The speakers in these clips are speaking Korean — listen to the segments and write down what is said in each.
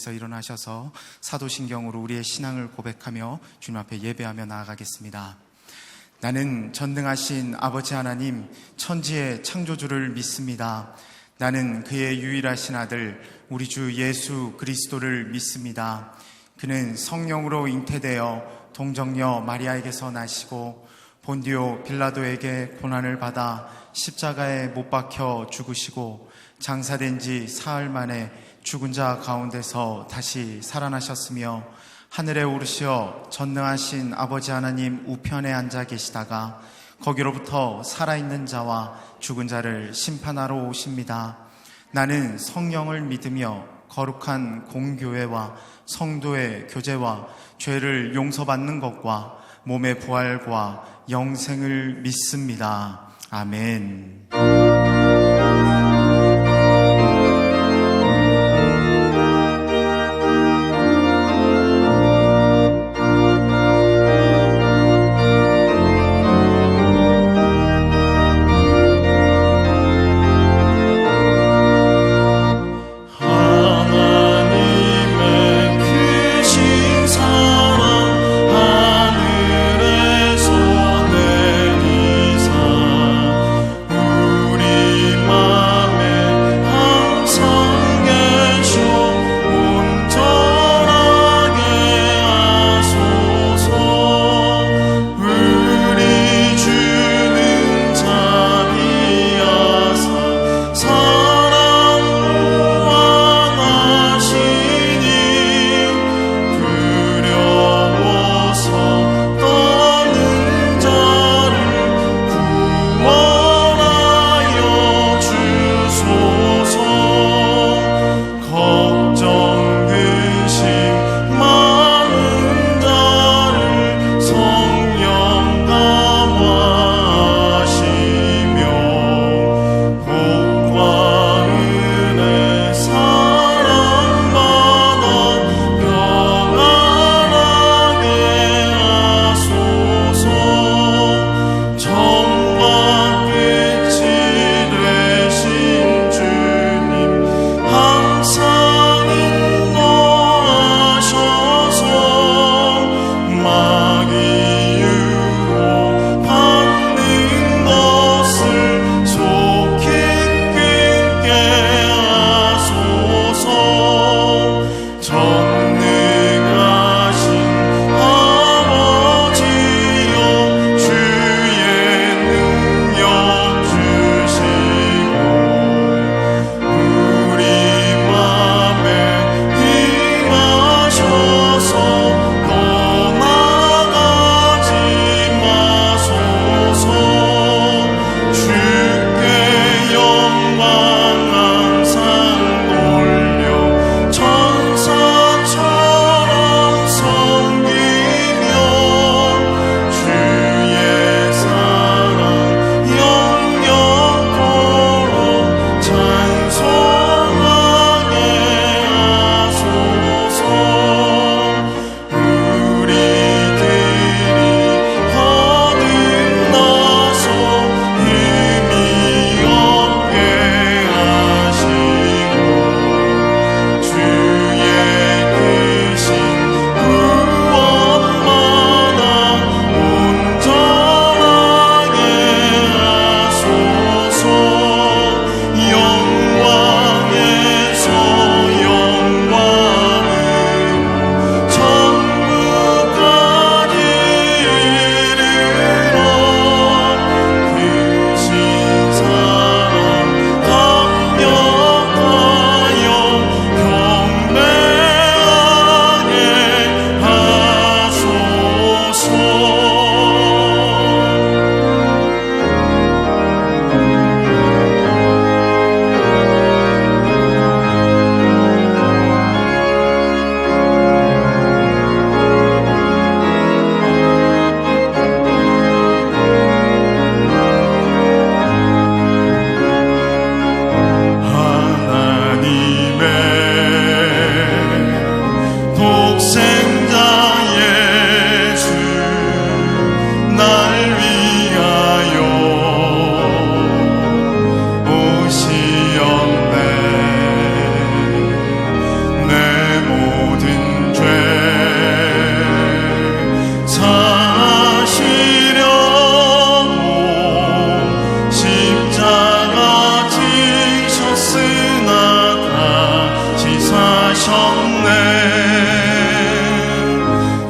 자리에서 일어나셔서 사도신경으로 우리의 신앙을 고백하며 주님 앞에 예배하며 나아가겠습니다. 나는 전능하신 아버지 하나님, 천지의 창조주를 믿습니다. 나는 그의 유일하신 아들 우리 주 예수 그리스도를 믿습니다. 그는 성령으로 잉태되어 동정녀 마리아에게서 나시고 본디오 빌라도에게 고난을 받아 십자가에 못 박혀 죽으시고 장사된 지 사흘 만에 죽은 자 가운데서 다시 살아나셨으며 하늘에 오르시어 전능하신 아버지 하나님 우편에 앉아 계시다가 거기로부터 살아있는 자와 죽은 자를 심판하러 오십니다. 나는 성령을 믿으며 거룩한 공교회와 성도의 교제와 죄를 용서받는 것과 몸의 부활과 영생을 믿습니다. 아멘. 하늘에서 내리사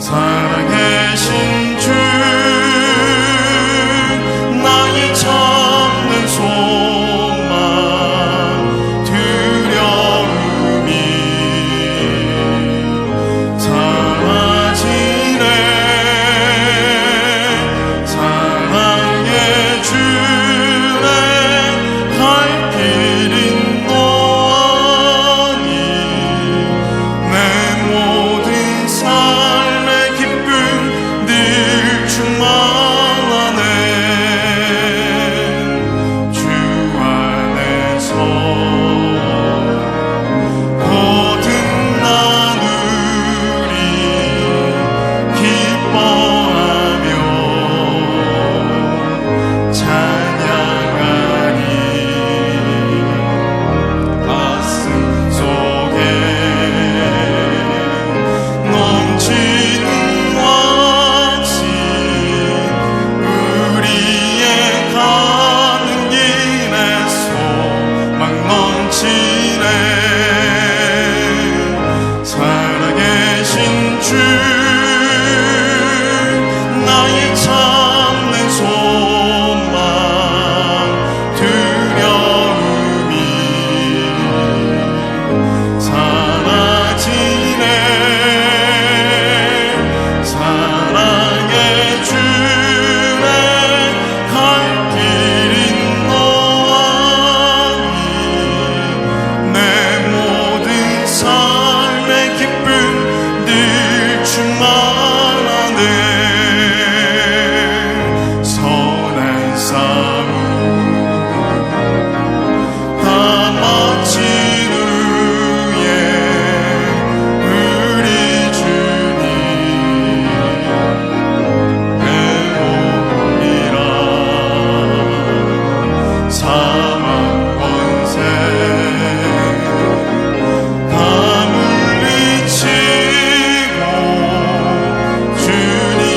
살아계신 주 나의 참는 소망 두려움이 사라지네. 사랑의 주의 갈 길인 너아니 내 모든 삶의 기쁨 늘 충만하네. 주 안에서 거듭나누리 기뻐하며 찬양하리. 가슴 속에 넘치는 확신 우리의 가는 길에 소망 넘치네. 살아계신 주 나의 참는 소망 두려움이 사라지네. 사랑의 주의 갈 길인 너아니 내 모든 삶의 기쁨 늘 충만하네. 선한 싸움 다 마친 후에 우리 주님 배우리라. 사망 권세 다 물리치고 주님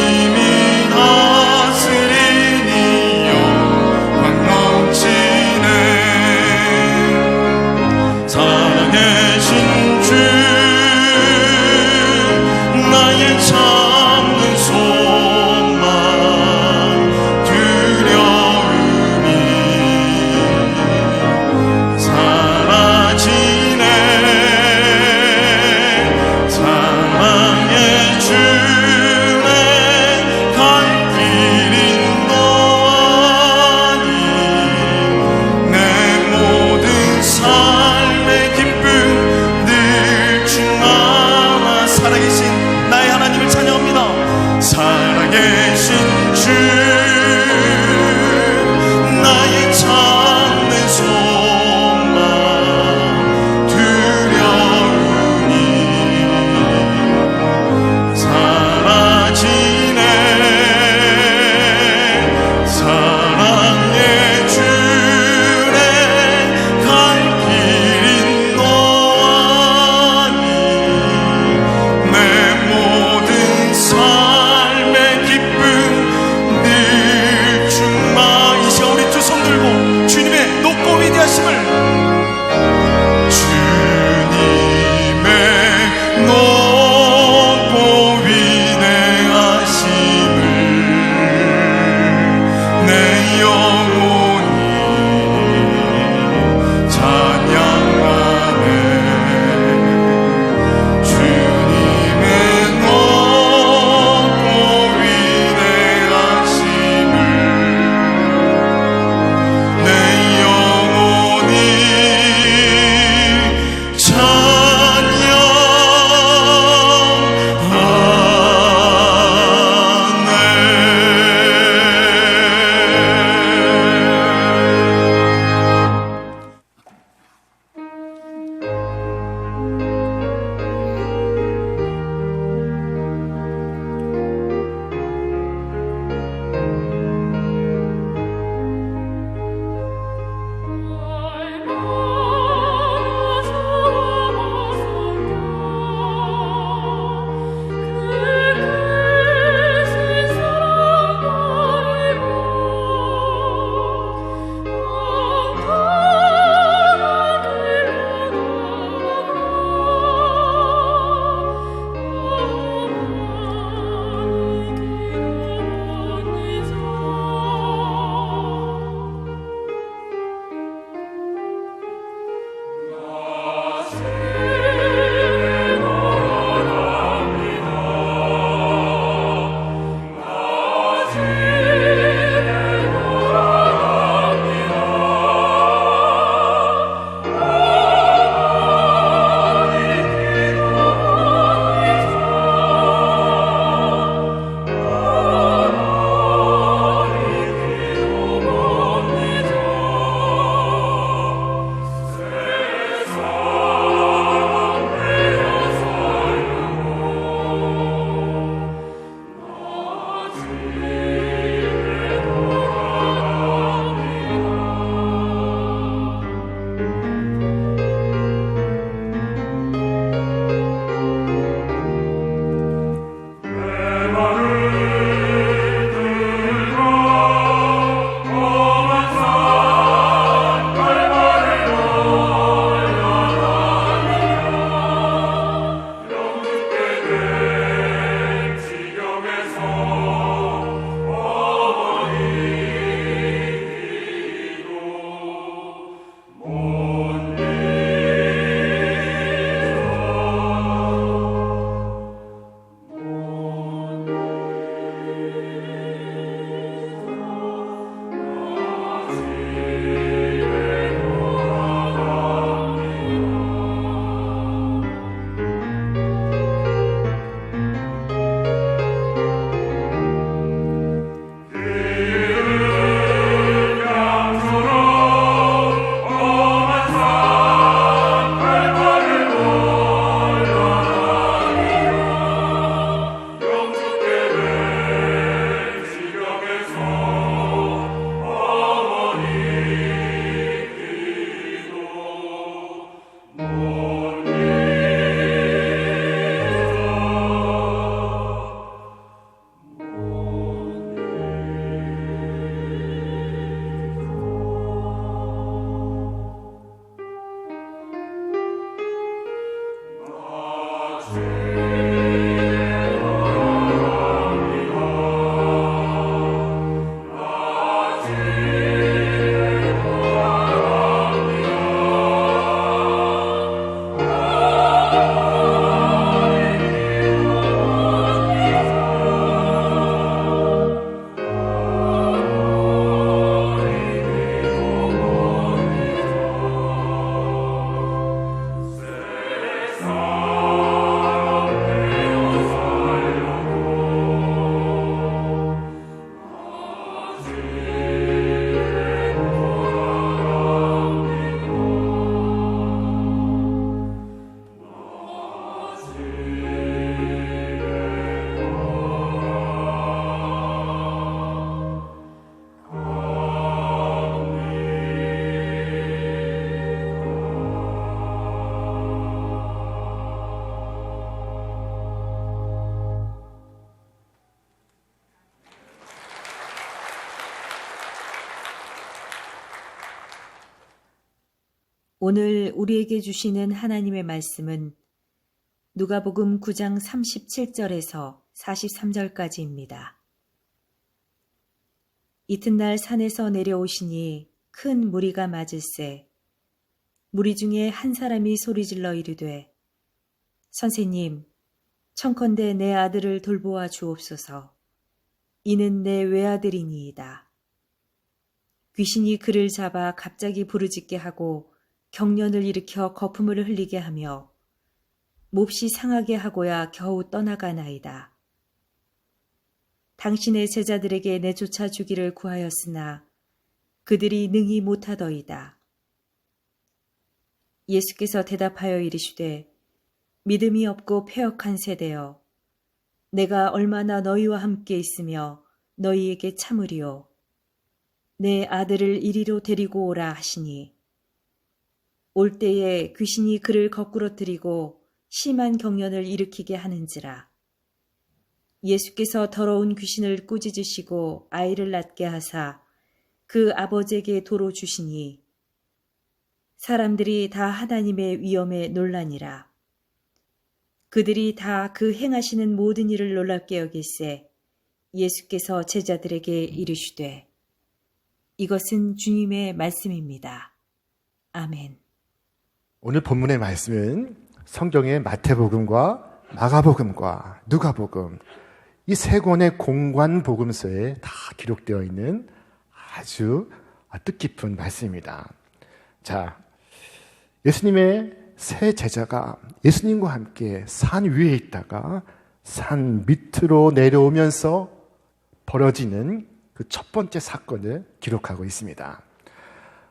오늘 우리에게 주시는 하나님의 말씀은 누가복음 9장 37절에서 43절까지입니다. 이튿날 산에서 내려오시니 큰 무리가 맞을세. 무리 중에 한 사람이 소리질러 이르되 선생님, 청컨대 내 아들을 돌보아 주옵소서. 이는 내 외아들이니이다. 귀신이 그를 잡아 갑자기 부르짖게 하고 경련을 일으켜 거품을 흘리게 하며 몹시 상하게 하고야 겨우 떠나가나이다. 당신의 제자들에게 내쫓아 주기를 구하였으나 그들이 능히 못하더이다. 예수께서 대답하여 이르시되 믿음이 없고 패역한 세대여, 내가 얼마나 너희와 함께 있으며 너희에게 참으리요. 내 아들을 이리로 데리고 오라 하시니 올 때에 귀신이 그를 거꾸러뜨리고 심한 경련을 일으키게 하는지라. 예수께서 더러운 귀신을 꾸짖으시고 아이를 낳게 하사 그 아버지에게 도로 주시니 사람들이 다 하나님의 위엄에 놀라니라. 그들이 다 그 행하시는 모든 일을 놀랍게 여길세 예수께서 제자들에게 이르시되 이것은 주님의 말씀입니다. 아멘. 오늘 본문의 말씀은 성경의 마태복음과 마가복음과 누가복음 이 세 권의 공관 복음서에 다 기록되어 있는 아주 뜻깊은 말씀입니다. 자, 예수님의 세 제자가 예수님과 함께 산 위에 있다가 산 밑으로 내려오면서 벌어지는 그 첫 번째 사건을 기록하고 있습니다.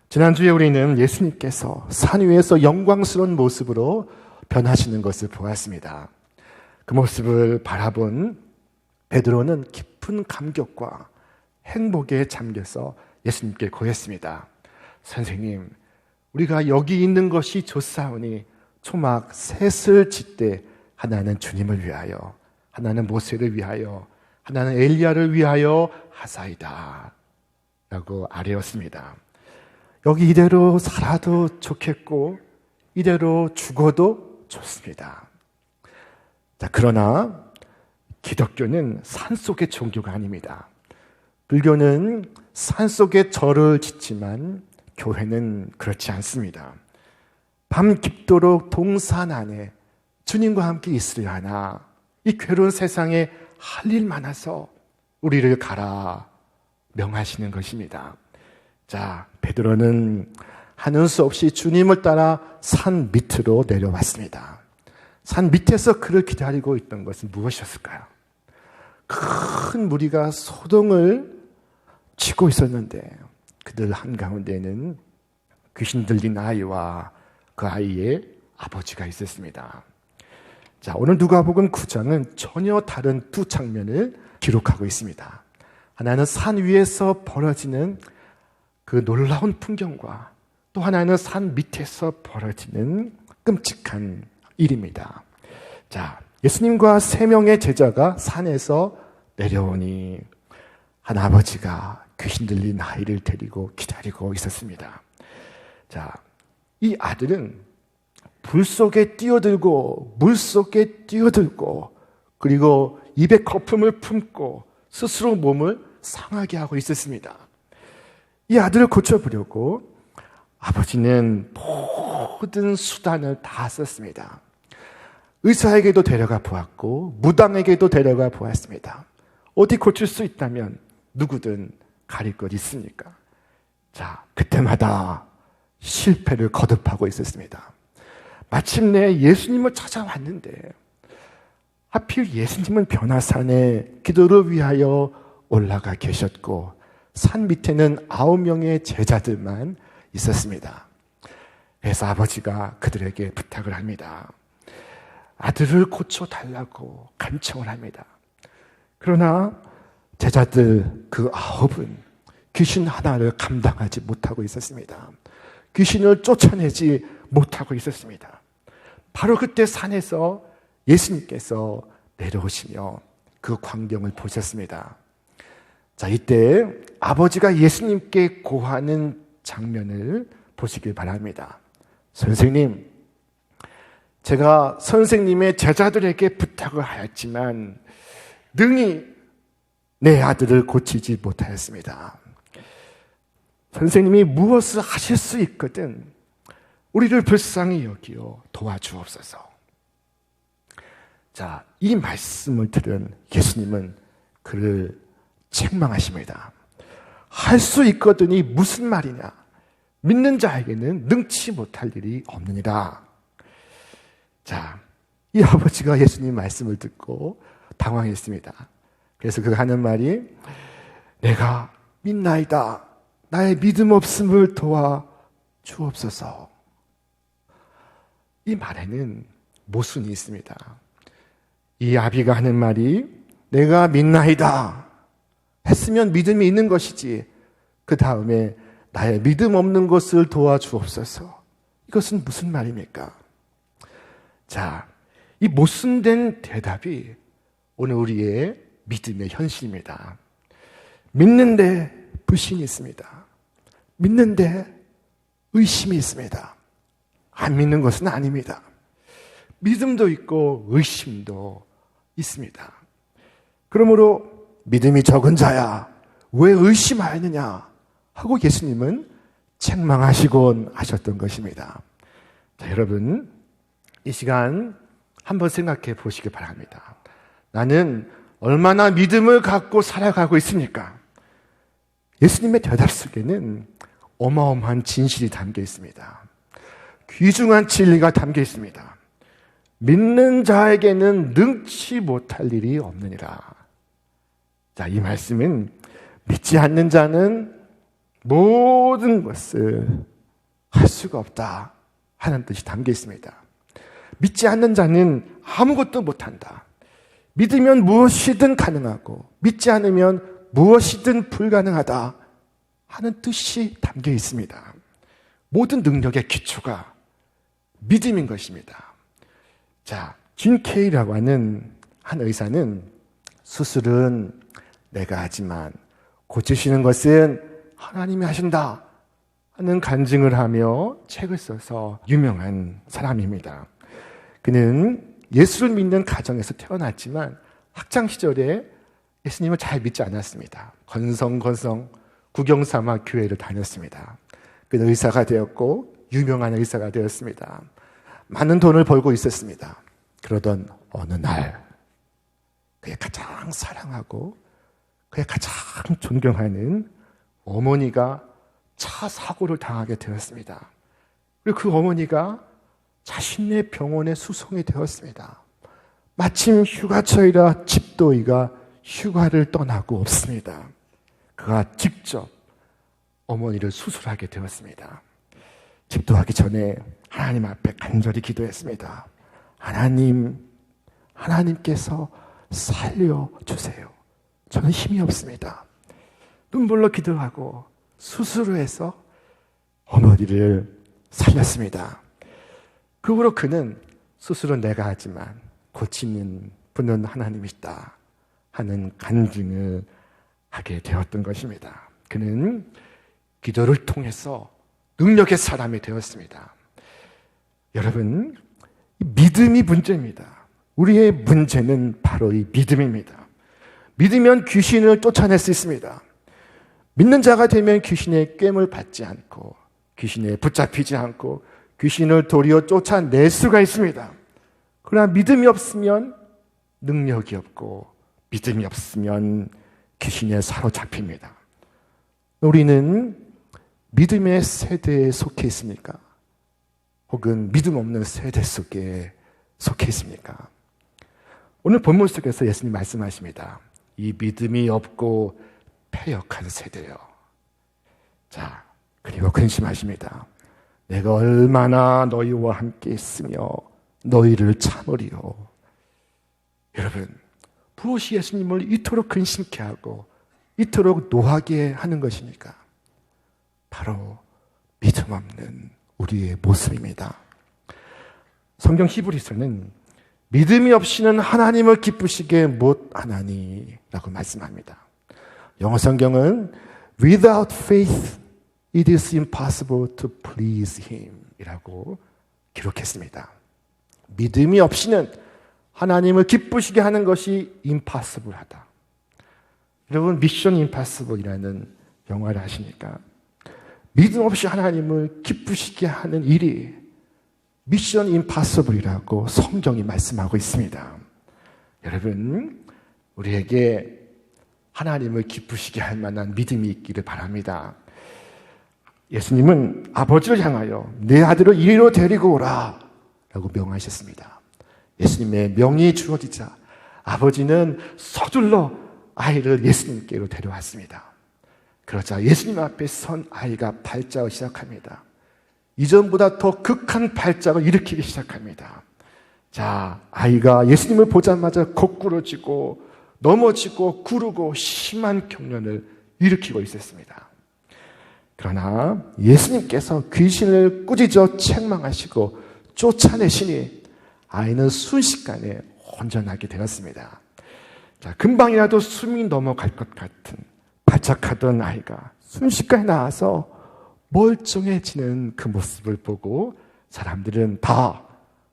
지난주에 우리는 예수님께서 산 위에서 영광스러운 모습으로 변하시는 것을 보았습니다. 그 모습을 바라본 베드로는 깊은 감격과 행복에 잠겨서 예수님께 고했습니다. 선생님, 우리가 여기 있는 것이 좋사오니 초막 셋을 짓되 하나는 주님을 위하여, 하나는 모세를 위하여, 하나는 엘리야를 위하여 하사이다 라고 아뢰었습니다. 여기 이대로 살아도 좋겠고 이대로 죽어도 좋습니다. 자, 그러나 기독교는 산속의 종교가 아닙니다. 불교는 산속에 절을 짓지만 교회는 그렇지 않습니다. 밤 깊도록 동산 안에 주님과 함께 있으려 하나 이 괴로운 세상에 할 일 많아서 우리를 가라 명하시는 것입니다. 자, 베드로는 하는 수 없이 주님을 따라 산 밑으로 내려왔습니다. 산 밑에서 그를 기다리고 있던 것은 무엇이었을까요? 큰 무리가 소동을 치고 있었는데 그들 한가운데는 귀신 들린 아이와 그 아이의 아버지가 있었습니다. 자, 오늘 누가복음 9장은 전혀 다른 두 장면을 기록하고 있습니다. 하나는 산 위에서 벌어지는 그 놀라운 풍경과 또 하나는 산 밑에서 벌어지는 끔찍한 일입니다. 자, 예수님과 세 명의 제자가 산에서 내려오니 한 아버지가 귀신 들린 아이를 데리고 기다리고 있었습니다. 자, 이 아들은 불 속에 뛰어들고 물 속에 뛰어들고 그리고 입에 거품을 품고 스스로 몸을 상하게 하고 있었습니다. 이 아들을 고쳐보려고 아버지는 모든 수단을 다 썼습니다. 의사에게도 데려가 보았고 무당에게도 데려가 보았습니다. 어디 고칠 수 있다면 누구든 가릴 것 있습니까? 자, 그때마다 실패를 거듭하고 있었습니다. 마침내 예수님을 찾아왔는데 하필 예수님은 변화산에 기도를 위하여 올라가 계셨고 산 밑에는 9명의 제자들만 있었습니다. 그래서 아버지가 그들에게 부탁을 합니다. 아들을 고쳐달라고 간청을 합니다. 그러나 제자들 그 9은 귀신 하나를 감당하지 못하고 있었습니다. 귀신을 쫓아내지 못하고 있었습니다. 바로 그때 산에서 예수님께서 내려오시며 그 광경을 보셨습니다. 자, 이때 아버지가 예수님께 고하는 장면을 보시길 바랍니다. 선생님, 제가 선생님의 제자들에게 부탁을 하였지만 능히 내 아들을 고치지 못하였습니다. 선생님이 무엇을 하실 수 있거든 우리를 불쌍히 여기어 도와주옵소서. 자, 이 말씀을 들은 예수님은 그를 책망하십니다. 할 수 있거든이 무슨 말이냐? 믿는 자에게는 능치 못할 일이 없느니라. 자, 이 아버지가 예수님 말씀을 듣고 당황했습니다. 그래서 그가 하는 말이 내가 믿나이다. 나의 믿음 없음을 도와 주옵소서. 이 말에는 모순이 있습니다. 이 아비가 하는 말이 내가 믿나이다 했으면 믿음이 있는 것이지 그 다음에 나의 믿음 없는 것을 도와주옵소서. 이것은 무슨 말입니까? 자, 이 모순된 대답이 오늘 우리의 믿음의 현실입니다. 믿는데 불신이 있습니다. 믿는데 의심이 있습니다. 안 믿는 것은 아닙니다. 믿음도 있고 의심도 있습니다. 그러므로 믿음이 적은 자야 왜 의심하였느냐 하고 예수님은 책망하시곤 하셨던 것입니다. 자, 여러분 이 시간 한번 생각해 보시기 바랍니다. 나는 얼마나 믿음을 갖고 살아가고 있습니까? 예수님의 대답 속에는 어마어마한 진실이 담겨 있습니다. 귀중한 진리가 담겨 있습니다. 믿는 자에게는 능치 못할 일이 없느니라. 자, 이 말씀은 믿지 않는 자는 모든 것을 할 수가 없다 하는 뜻이 담겨 있습니다. 믿지 않는 자는 아무것도 못한다. 믿으면 무엇이든 가능하고 믿지 않으면 무엇이든 불가능하다 하는 뜻이 담겨 있습니다. 모든 능력의 기초가 믿음인 것입니다. 자, 진 케이라고 하는 한 의사는 수술은 내가 하지만 고치시는 것은 하나님이 하신다 하는 간증을 하며 책을 써서 유명한 사람입니다. 그는 예수를 믿는 가정에서 태어났지만 학창시절에 예수님을 잘 믿지 않았습니다. 건성건성 구경삼아 교회를 다녔습니다. 그는 의사가 되었고 유명한 의사가 되었습니다. 많은 돈을 벌고 있었습니다. 그러던 어느 날 그의 가장 사랑하고 그의 가장 존경하는 어머니가 차 사고를 당하게 되었습니다. 그리고 그 어머니가 자신의 병원에 수송이 되었습니다. 마침 휴가철이라 집도이가 휴가를 떠나고 없습니다. 그가 직접 어머니를 수술하게 되었습니다. 집도하기 전에 하나님 앞에 간절히 기도했습니다. 하나님께서 살려주세요. 저는 힘이 없습니다. 눈물로 기도하고 수술을 해서 어머니를 살렸습니다. 그 후로 그는 수술은 내가 하지만 고치는 분은 하나님이시다 하는 간증을 하게 되었던 것입니다. 그는 기도를 통해서 능력의 사람이 되었습니다. 여러분, 믿음이 문제입니다. 우리의 문제는 바로 이 믿음입니다. 믿으면 귀신을 쫓아낼 수 있습니다. 믿는 자가 되면 귀신의 꿰을 받지 않고 귀신에 붙잡히지 않고 귀신을 도리어 쫓아낼 수가 있습니다. 그러나 믿음이 없으면 능력이 없고 믿음이 없으면 귀신에 사로잡힙니다. 우리는 믿음의 세대에 속해 있습니까? 혹은 믿음 없는 세대 속에 속해 있습니까? 오늘 본문 속에서 예수님 말씀하십니다. 이 믿음이 없고 패역한 세대요. 자, 그리고 근심하십니다. 내가 얼마나 너희와 함께 있으며 너희를 참으리요. 여러분, 무엇이 예수님을 이토록 근심케 하고 이토록 노하게 하는 것입니까? 바로 믿음 없는 우리의 모습입니다. 성경 히브리서는 믿음이 없이는 하나님을 기쁘시게 못하나니 라고 말씀합니다. 영어 성경은 Without faith it is impossible to please him 이라고 기록했습니다. 믿음이 없이는 하나님을 기쁘시게 하는 것이 임파서블하다. 여러분, 미션 임파서블이라는 영화를 아십니까? 믿음 없이 하나님을 기쁘시게 하는 일이 미션 임파서블이라고 성경이 말씀하고 있습니다. 여러분, 우리에게 하나님을 기쁘시게 할 만한 믿음이 있기를 바랍니다. 예수님은 아버지를 향하여 내 아들을 이리로 데리고 오라 라고 명하셨습니다. 예수님의 명이 주어지자 아버지는 서둘러 아이를 예수님께로 데려왔습니다. 그러자 예수님 앞에 선 아이가 발작을 시작합니다. 이전보다 더 극한 발작을 일으키기 시작합니다. 자, 아이가 예수님을 보자마자 거꾸러지고 넘어지고 구르고 심한 경련을 일으키고 있었습니다. 그러나 예수님께서 귀신을 꾸짖어 책망하시고 쫓아내시니 아이는 순식간에 온전하게 되었습니다. 자, 금방이라도 숨이 넘어갈 것 같은 발작하던 아이가 순식간에 나와서 멀쩡해지는 그 모습을 보고 사람들은 다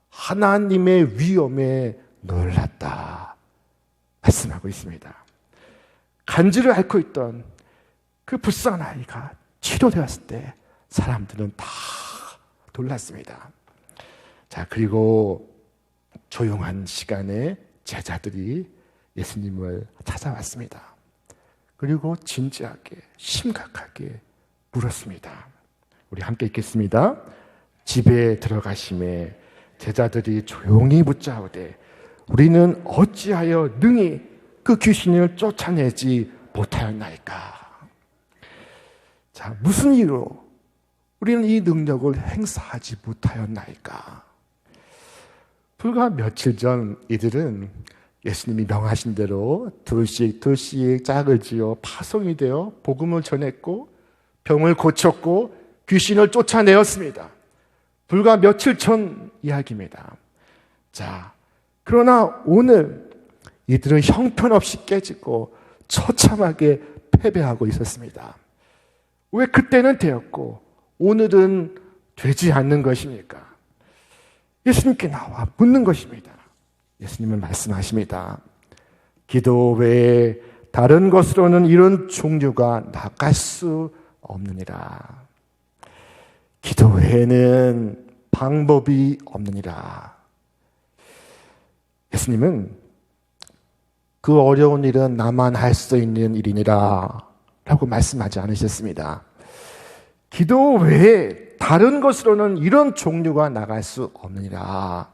하나님의 위엄에 놀랐다 말씀하고 있습니다. 간질을 앓고 있던 그 불쌍한 아이가 치료되었을 때 사람들은 다 놀랐습니다. 자, 그리고 조용한 시간에 제자들이 예수님을 찾아왔습니다. 그리고 진지하게 심각하게 물었습니다. 우리 함께 읽겠습니다. 집에 들어가심에 제자들이 조용히 묻자오되 우리는 어찌하여 능히 그 귀신을 쫓아내지 못하였나이까? 자, 무슨 이유로 우리는 이 능력을 행사하지 못하였나이까? 불과 며칠 전 이들은 예수님이 명하신 대로 둘씩 짝을 지어 파송이 되어 복음을 전했고 병을 고쳤고 귀신을 쫓아내었습니다. 불과 며칠 전 이야기입니다. 자, 그러나 오늘 이들은 형편없이 깨지고 처참하게 패배하고 있었습니다. 왜 그때는 되었고 오늘은 되지 않는 것입니까? 예수님께 나와 묻는 것입니다. 예수님은 말씀하십니다. 기도 외에 다른 것으로는 이런 종류가 나갈 수 없느니라. 기도 외에는 방법이 없느니라. 예수님은 그 어려운 일은 나만 할 수 있는 일이니라 라고 말씀하지 않으셨습니다. 기도 외에 다른 것으로는 이런 종류가 나갈 수 없느니라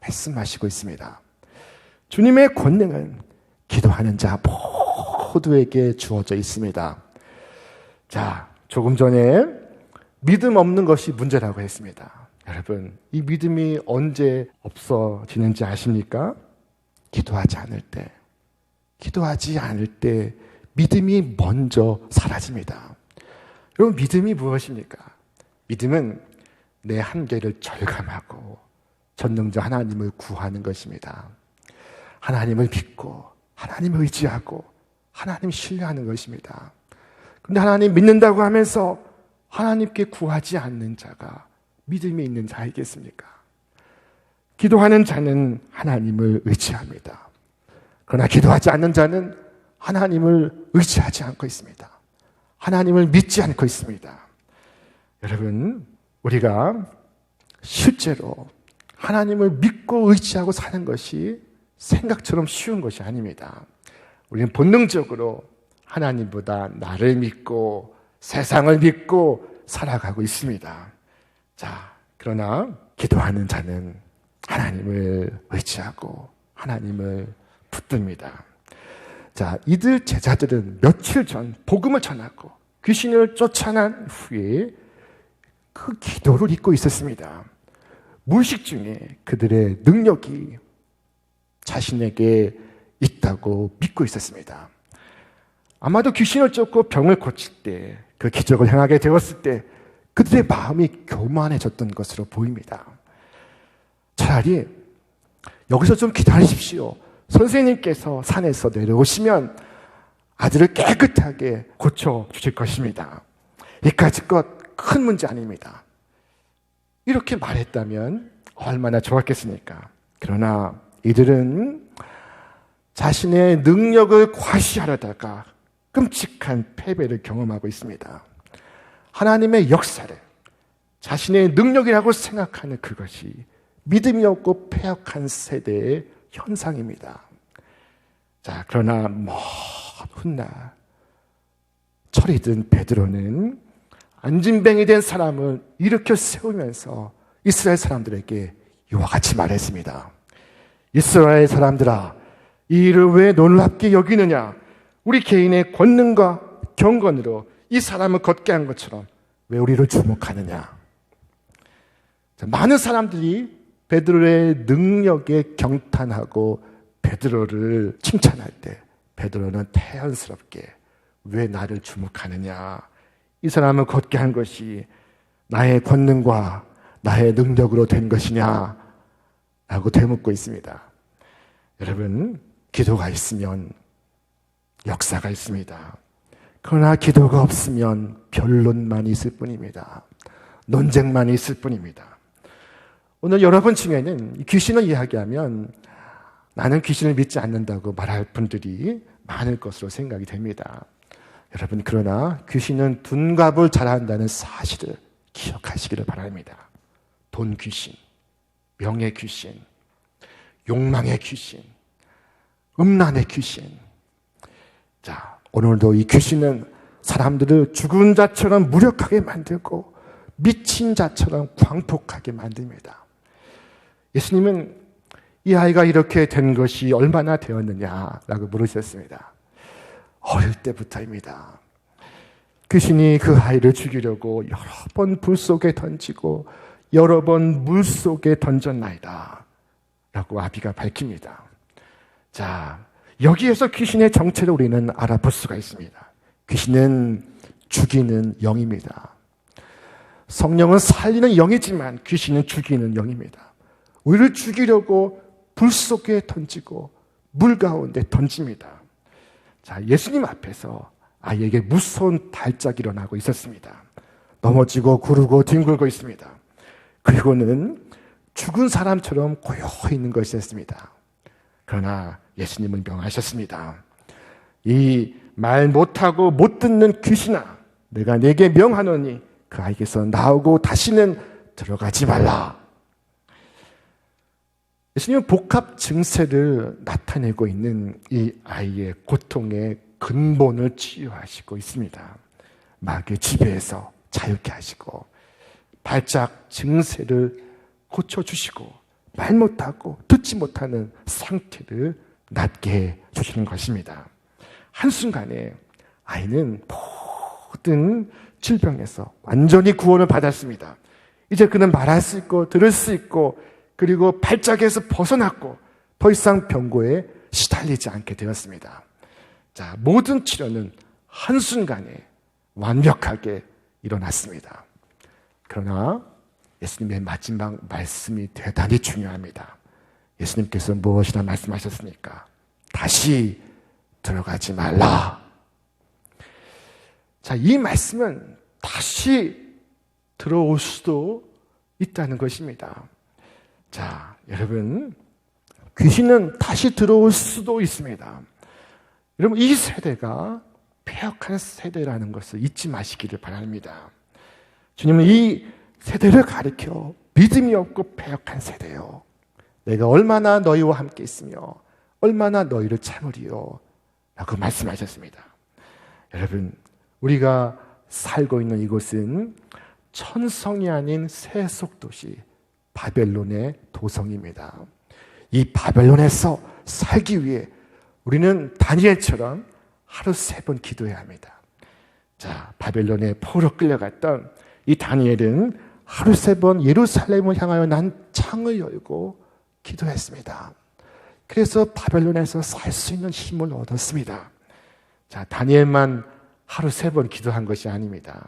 말씀하시고 있습니다. 주님의 권능은 기도하는 자 모두에게 주어져 있습니다. 자, 조금 전에 믿음 없는 것이 문제라고 했습니다. 여러분, 이 믿음이 언제 없어지는지 아십니까? 기도하지 않을 때 믿음이 먼저 사라집니다. 여러분, 믿음이 무엇입니까? 믿음은 내 한계를 절감하고 전능자 하나님을 구하는 것입니다. 하나님을 믿고 하나님을 의지하고 하나님 신뢰하는 것입니다. 그런데 하나님 믿는다고 하면서 하나님께 구하지 않는 자가 믿음이 있는 자이겠습니까? 기도하는 자는 하나님을 의지합니다. 그러나 기도하지 않는 자는 하나님을 의지하지 않고 있습니다. 하나님을 믿지 않고 있습니다. 여러분, 우리가 실제로 하나님을 믿고 의지하고 사는 것이 생각처럼 쉬운 것이 아닙니다. 우리는 본능적으로 하나님보다 나를 믿고 세상을 믿고 살아가고 있습니다. 자, 그러나 기도하는 자는 하나님을 의지하고 하나님을 붙듭니다. 자, 이들 제자들은 며칠 전 복음을 전하고 귀신을 쫓아난 후에 그 기도를 잊고 있었습니다. 무의식 중에 그들의 능력이 자신에게 있다고 믿고 있었습니다. 아마도 귀신을 쫓고 병을 고칠 때, 그 기적을 행하게 되었을 때 그들의 마음이 교만해졌던 것으로 보입니다. 차라리 여기서 좀 기다리십시오. 선생님께서 산에서 내려오시면 아들을 이렇게 말했다면 얼마나 좋았겠습니까? 그러나 이들은 자신의 능력을 과시하려다가 끔찍한 패배를 경험하고 있습니다. 하나님의 역사를 자신의 능력이라고 생각하는 그것이 믿음이 없고 패역한 세대의 현상입니다. 자, 그러나 먼 훗날 철이 든 베드로는 안진뱅이 된 사람을 일으켜 세우면서 이스라엘 사람들에게 이와 같이 말했습니다. 이스라엘 사람들아, 이 일을 왜 놀랍게 여기느냐? 우리 개인의 권능과 경건으로 이 사람을 걷게 한 것처럼 왜 우리를 주목하느냐? 자, 많은 사람들이 베드로의 능력에 경탄하고 베드로를 칭찬할 때 베드로는 태연스럽게 왜 나를 주목하느냐? 이 사람을 걷게 한 것이 나의 권능과 나의 능력으로 된 것이냐? 라고 되묻고 있습니다. 여러분, 기도가 있으면 역사가 있습니다. 그러나 기도가 없으면 변론만 있을 뿐입니다. 논쟁만 있을 뿐입니다. 오늘 여러분 중에는 귀신을 이야기하면 나는 귀신을 믿지 않는다고 말할 분들이 많을 것으로 생각이 됩니다. 여러분, 그러나 귀신은 둔갑을 잘한다는 사실을 기억하시기를 바랍니다. 돈 귀신, 명예 귀신, 욕망의 귀신, 음란의 귀신. 자, 오늘도 이 귀신은 사람들을 죽은 자처럼 무력하게 만들고 미친 자처럼 광폭하게 만듭니다. 예수님은 이 아이가 이렇게 된 것이 얼마나 되었느냐라고 물으셨습니다. 어릴 때부터입니다. 귀신이 그 아이를 죽이려고 여러 번 불 속에 던지고 여러 번 물 속에 던졌나이다 라고 아비가 밝힙니다. 자, 여기에서 귀신의 정체를 우리는 알아볼 수가 있습니다. 귀신은 죽이는 영입니다. 성령은 살리는 영이지만 귀신은 죽이는 영입니다. 우리를 죽이려고 불 속에 던지고 물 가운데 던집니다. 자, 예수님 앞에서 아이에게 무서운 발작이 일어나고 있었습니다. 넘어지고 구르고 뒹굴고 있습니다. 그리고는 죽은 사람처럼 고요히 있는 것이었습니다. 그러나 예수님은 명하셨습니다. 이 말 못하고 못 듣는 귀신아, 내가 네게 명하노니 그 아이에게서 나오고 다시는 들어가지 말라. 예수님은 복합 증세를 나타내고 있는 이 아이의 고통의 근본을 치유하시고 있습니다. 마귀의 지배에서 자유케 하시고 발작 증세를 고쳐주시고 말 못하고 듣지 못하는 상태를 낫게 해주시는 것입니다. 한순간에 아이는 모든 질병에서 완전히 구원을 받았습니다. 이제 그는 말할 수 있고 들을 수 있고 그리고 발작에서 벗어났고 더 이상 병고에 시달리지 않게 되었습니다. 자, 모든 치료는 한순간에 완벽하게 일어났습니다. 그러나 예수님의 마지막 말씀이 대단히 중요합니다. 예수님께서 무엇이라 말씀하셨습니까? 다시 들어가지 말라. 자, 이 말씀은 다시 들어올 수도 있다는 것입니다. 자, 여러분, 귀신은 다시 들어올 수도 있습니다. 여러분, 이 세대가 패역한 세대라는 것을 잊지 마시기를 바랍니다. 주님은 이 세대를 가리켜 믿음이 없고 패역한 세대요. 내가 얼마나 너희와 함께 있으며 얼마나 너희를 참으리요 라고 말씀하셨습니다. 여러분, 우리가 살고 있는 이곳은 천성이 아닌 세속도시 바벨론의 도성입니다. 이 바벨론에서 살기 위해 우리는 다니엘처럼 하루 3번 기도해야 합니다. 자, 바벨론에 포로 끌려갔던 이 다니엘은 하루 3번 예루살렘을 향하여 난 창을 열고 기도했습니다. 그래서 바벨론에서 살 수 있는 힘을 얻었습니다. 자, 다니엘만 하루 3번 기도한 것이 아닙니다.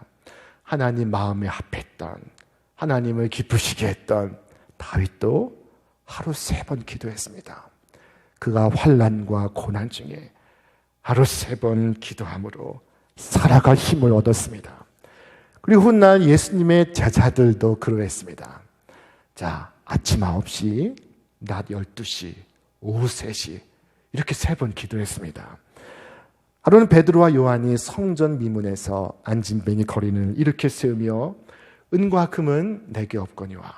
하나님 마음에 합했던, 하나님을 기쁘시게 했던 다윗도 하루 3번 기도했습니다. 그가 환난과 고난 중에 하루 3번 기도함으로 살아갈 힘을 얻었습니다. 그리고 훗날 예수님의 제자들도 그러했습니다. 자, 아침 9시, 낮 12시, 오후 3시 이렇게 3번 기도했습니다. 하루는 베드로와 요한이 성전 미문에서 안진뱅이 거리를 이렇게 세우며 은과 금은 내게 없거니와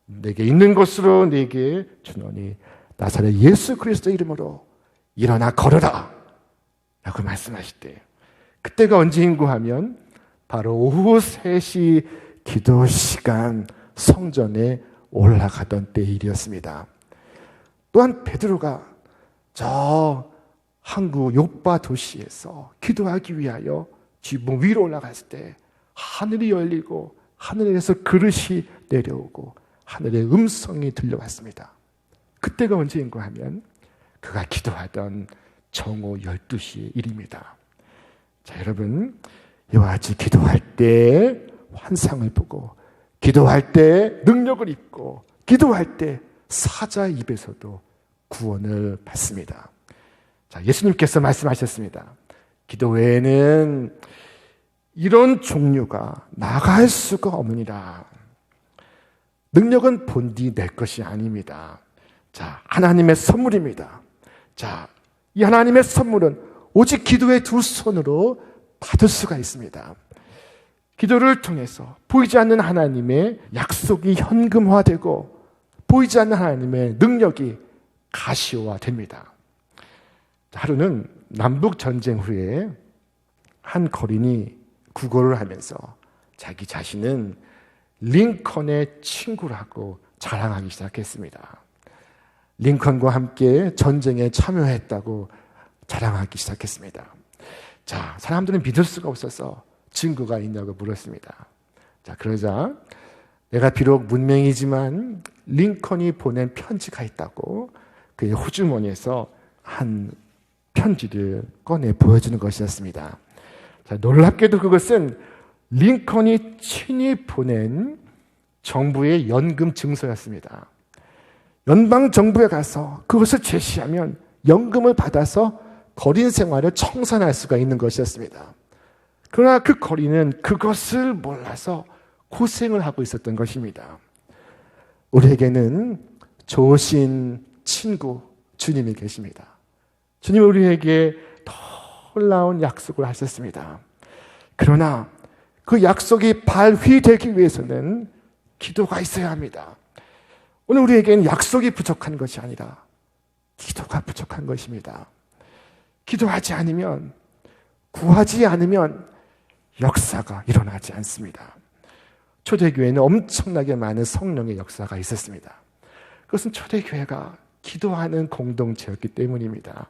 내게 있는 것으로 내게 주노니 나사렛 예수 그리스도 이름으로 일어나 걸어라 라고 말씀하실 때, 그때가 언제인고 하면 바로 오후 3시 기도 시간 성전에 올라가던 때 일이었습니다. 또한 베드로가 저 한국 요빠 도시에서 기도하기 위하여 지붕 위로 올라갔을 때 하늘이 열리고 하늘에서 그릇이 내려오고 하늘의 음성이 들려왔습니다. 그때가 언제인가 하면 그가 기도하던 정오 12시의 일입니다. 자, 여러분, 이와 같이 기도할 때 환상을 보고, 기도할 때 능력을 입고, 기도할 때 사자 입에서도 구원을 받습니다. 자, 예수님께서 말씀하셨습니다. 기도 외에는 이런 종류가 나갈 수가 없느니라. 능력은 본디 내 것이 아닙니다. 자, 하나님의 선물입니다. 자, 이 하나님의 선물은 오직 기도의 두 손으로 받을 수가 있습니다. 기도를 통해서 보이지 않는 하나님의 약속이 현금화되고 보이지 않는 하나님의 능력이 가시화됩니다. 하루는 남북 전쟁 후에 한 거린이 구걸을 하면서 자기 자신은 링컨의 친구라고 자랑하기 시작했습니다. 링컨과 함께 전쟁에 참여했다고 자랑하기 시작했습니다. 자, 사람들은 믿을 수가 없어서 증거가 있냐고 물었습니다. 자, 그러자 내가 비록 문맹이지만 링컨이 보낸 편지가 있다고 그의 호주머니에서 한 편지를 꺼내 보여주는 것이었습니다. 자, 놀랍게도 그것은 링컨이 친히 보낸 정부의 연금 증서였습니다. 연방 정부에 가서 그것을 제시하면 연금을 받아서 거린 생활을 청산할 수가 있는 것이었습니다. 그러나 그 거린은 그것을 몰라서 고생을 하고 있었던 것입니다. 우리에게는 좋으신 친구 주님이 계십니다. 주님은 우리에게 놀라운 약속을 하셨습니다. 그러나 그 약속이 발휘되기 위해서는 기도가 있어야 합니다. 오늘 우리에게는 약속이 부족한 것이 아니라 기도가 부족한 것입니다. 기도하지 않으면, 구하지 않으면 역사가 일어나지 않습니다. 초대교회는 엄청나게 많은 성령의 역사가 있었습니다. 그것은 초대교회가 기도하는 공동체였기 때문입니다.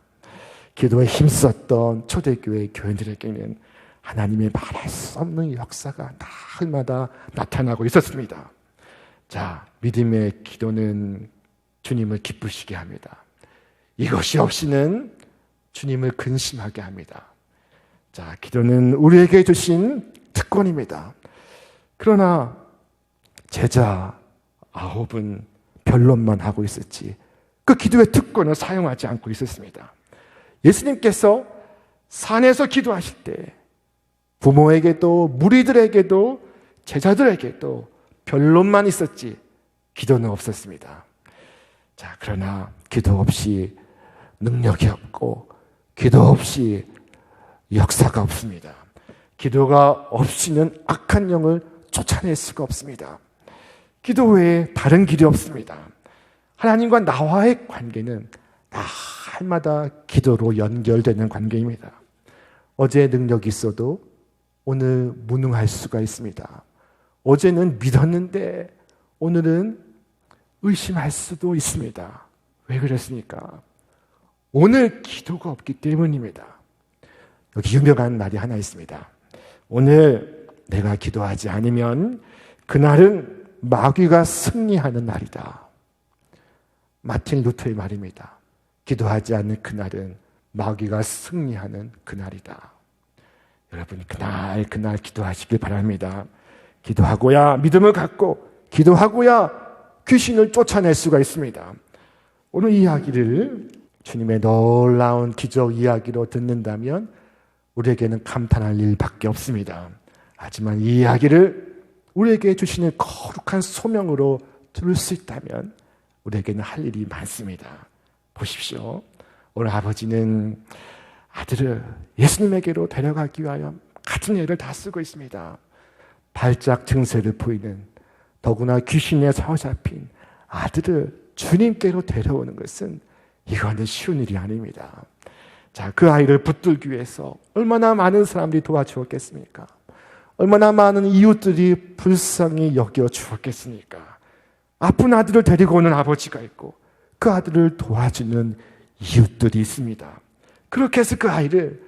기도에 힘썼던 초대교회 교인들에게는 하나님의 말할 수 없는 역사가 날마다 나타나고 있었습니다. 자, 믿음의 기도는 주님을 기쁘시게 합니다. 이것이 없이는 주님을 근심하게 합니다. 자, 기도는 우리에게 주신 특권입니다. 그러나 제자 9은 변론만 하고 있었지 그 기도의 특권을 사용하지 않고 있었습니다. 예수님께서 산에서 기도하실 때 부모에게도 무리들에게도 제자들에게도 변론만 있었지 기도는 없었습니다. 자, 그러나 기도 없이 능력이 없고 기도 없이 역사가 없습니다. 기도가 없이는 악한 영을 쫓아낼 수가 없습니다. 기도 외에 다른 길이 없습니다. 하나님과 나와의 관계는 날마다 기도로 연결되는 관계입니다. 어제 능력이 있어도 오늘 무능할 수가 있습니다. 어제는 믿었는데 오늘은 의심할 수도 있습니다. 왜 그랬습니까? 오늘 기도가 없기 때문입니다. 여기 유명한 말이 하나 있습니다. 오늘 내가 기도하지 않으면 그날은 마귀가 승리하는 날이다. 마틴 루터의 말입니다. 기도하지 않는 그날은 마귀가 승리하는 그날이다. 여러분, 그날 기도하시길 바랍니다. 기도하고야 믿음을 갖고 기도하고야 귀신을 쫓아낼 수가 있습니다. 오늘 이야기를 주님의 놀라운 기적 이야기로 듣는다면 우리에게는 감탄할 일밖에 없습니다. 하지만 이 이야기를 우리에게 주시는 거룩한 소명으로 들을 수 있다면 우리에게는 할 일이 많습니다. 보십시오. 오늘 아버지는 아들을 예수님에게로 데려가기 위하여 같은 애를 다 쓰고 있습니다. 발작 증세를 보이는, 더구나 귀신에 사로잡힌 아들을 주님께로 데려오는 것은 이거는 쉬운 일이 아닙니다. 자, 그 아이를 붙들기 위해서 얼마나 많은 사람들이 도와주었겠습니까? 얼마나 많은 이웃들이 불쌍히 여겨 주었겠습니까? 아픈 아들을 데리고 오는 아버지가 있고 그 아들을 도와주는 이웃들이 있습니다. 그렇게 해서 그 아이를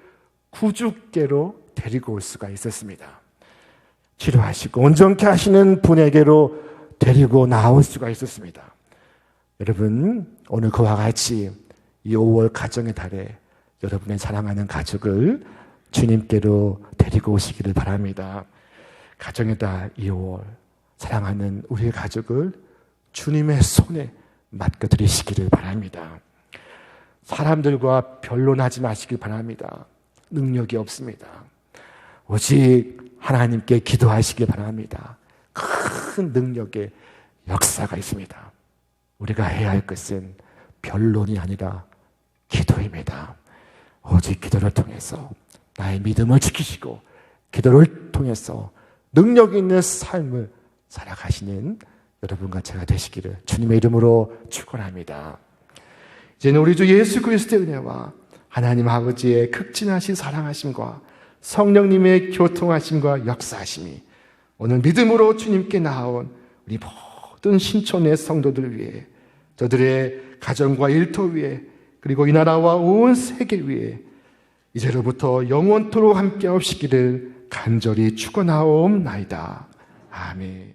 구주께로 데리고 올 수가 있었습니다. 치료하시고 온전케 하시는 분에게로 데리고 나올 수가 있었습니다. 여러분, 오늘 그와 같이 이 5월 가정의 달에 여러분의 사랑하는 가족을 주님께로 데리고 오시기를 바랍니다. 가정의 달 2월 사랑하는 우리의 가족을 주님의 손에 맡겨드리시기를 바랍니다. 사람들과 변론하지 마시길 바랍니다. 능력이 없습니다. 오직 하나님께 기도하시길 바랍니다. 큰 능력의 역사가 있습니다. 우리가 해야 할 것은 변론이 아니라 기도입니다. 오직 기도를 통해서 나의 믿음을 지키시고 기도를 통해서 능력 있는 삶을 살아가시는 여러분과 제가 되시기를 주님의 이름으로 축원합니다. 이제는 우리 주 예수 그리스도의 은혜와 하나님 아버지의 극진하신 사랑하심과 성령님의 교통하심과 역사하심이 오늘 믿음으로 주님께 나온 우리 모든 신촌의 성도들 위해, 저들의 가정과 일터 위에, 그리고 이 나라와 온 세계 위에 이제로부터 영원토록 함께 하시기를 간절히 축원하옵나이다. 아멘.